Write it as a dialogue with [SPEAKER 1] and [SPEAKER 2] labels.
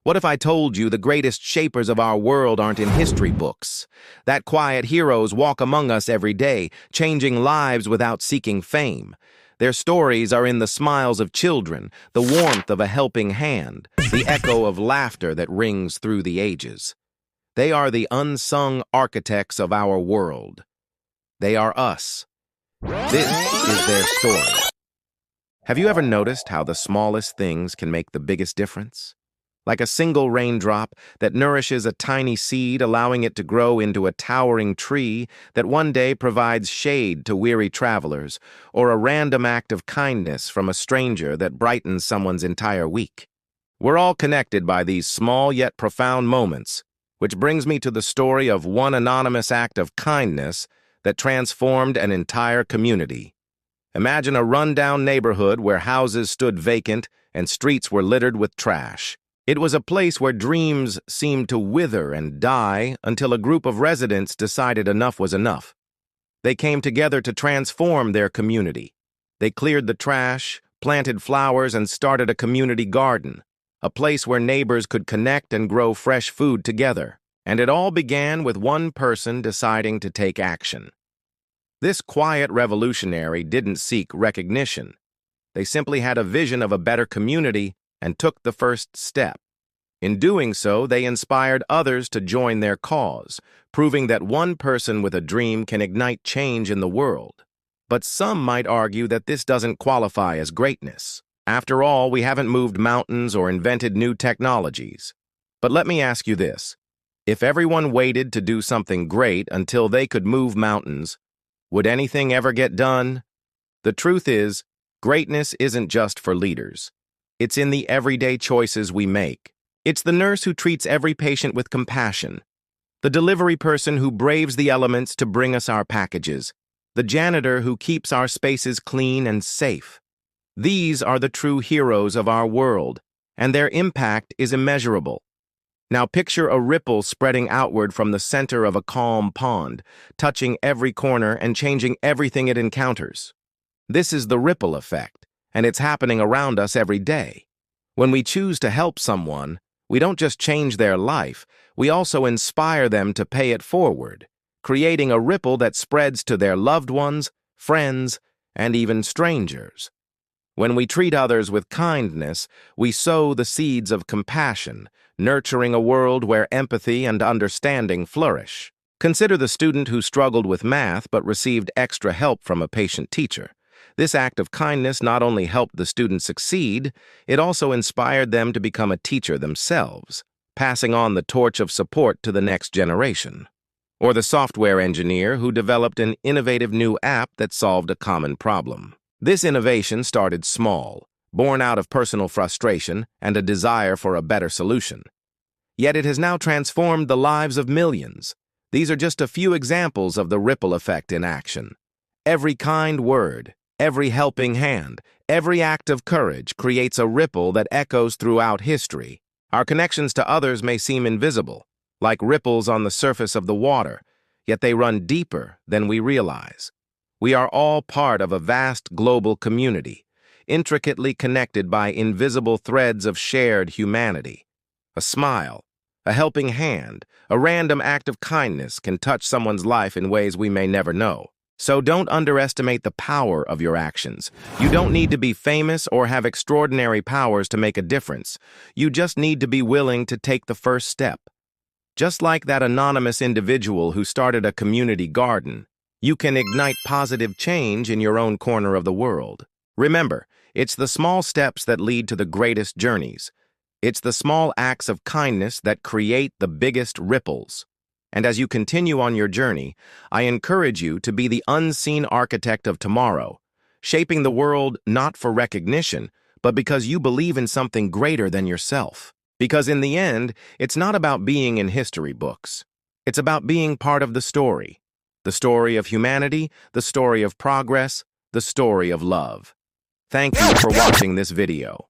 [SPEAKER 1] What if I told you the greatest shapers of our world aren't in history books? That quiet heroes walk among us every day, changing lives without seeking fame. Their stories are in the smiles of children, the warmth of a helping hand, the echo of laughter that rings through the ages. They are the unsung architects of our world. They are us. This is their story. Have you ever noticed how the smallest things can make the biggest difference? Like a single raindrop that nourishes a tiny seed, allowing it to grow into a towering tree that one day provides shade to weary travelers, or a random act of kindness from a stranger that brightens someone's entire week. We're all connected by these small yet profound moments, which brings me to the story of one anonymous act of kindness that transformed an entire community. Imagine a rundown neighborhood where houses stood vacant and streets were littered with trash. It was a place where dreams seemed to wither and die until a group of residents decided enough was enough. They came together to transform their community. They cleared the trash, planted flowers, and started a community garden, a place where neighbors could connect and grow fresh food together. And it all began with one person deciding to take action. This quiet revolutionary didn't seek recognition. They simply had a vision of a better community and took the first step. In doing so, they inspired others to join their cause, proving that one person with a dream can ignite change in the world. But some might argue that this doesn't qualify as greatness. After all, we haven't moved mountains or invented new technologies. But let me ask you this. If everyone waited to do something great until they could move mountains, would anything ever get done? The truth is, greatness isn't just for leaders. It's in the everyday choices we make. It's the nurse who treats every patient with compassion, the delivery person who braves the elements to bring us our packages, the janitor who keeps our spaces clean and safe. These are the true heroes of our world, and their impact is immeasurable. Now picture a ripple spreading outward from the center of a calm pond, touching every corner and changing everything it encounters. This is the ripple effect, and it's happening around us every day. When we choose to help someone, we don't just change their life, we also inspire them to pay it forward, creating a ripple that spreads to their loved ones, friends, and even strangers. When we treat others with kindness, we sow the seeds of compassion, nurturing a world where empathy and understanding flourish. Consider the student who struggled with math but received extra help from a patient teacher. This act of kindness not only helped the student succeed, it also inspired them to become a teacher themselves, passing on the torch of support to the next generation. Or the software engineer who developed an innovative new app that solved a common problem. This innovation started small, born out of personal frustration and a desire for a better solution. Yet it has now transformed the lives of millions. These are just a few examples of the ripple effect in action. Every kind word, every helping hand, every act of courage creates a ripple that echoes throughout history. Our connections to others may seem invisible, like ripples on the surface of the water, yet they run deeper than we realize. We are all part of a vast global community, intricately connected by invisible threads of shared humanity. A smile, a helping hand, a random act of kindness can touch someone's life in ways we may never know. So don't underestimate the power of your actions. You don't need to be famous or have extraordinary powers to make a difference. You just need to be willing to take the first step. Just like that anonymous individual who started a community garden, you can ignite positive change in your own corner of the world. Remember, it's the small steps that lead to the greatest journeys. It's the small acts of kindness that create the biggest ripples. And as you continue on your journey, I encourage you to be the unseen architect of tomorrow, shaping the world not for recognition, but because you believe in something greater than yourself. Because in the end, it's not about being in history books. It's about being part of the story of humanity, the story of progress, the story of love. Thank you for watching this video.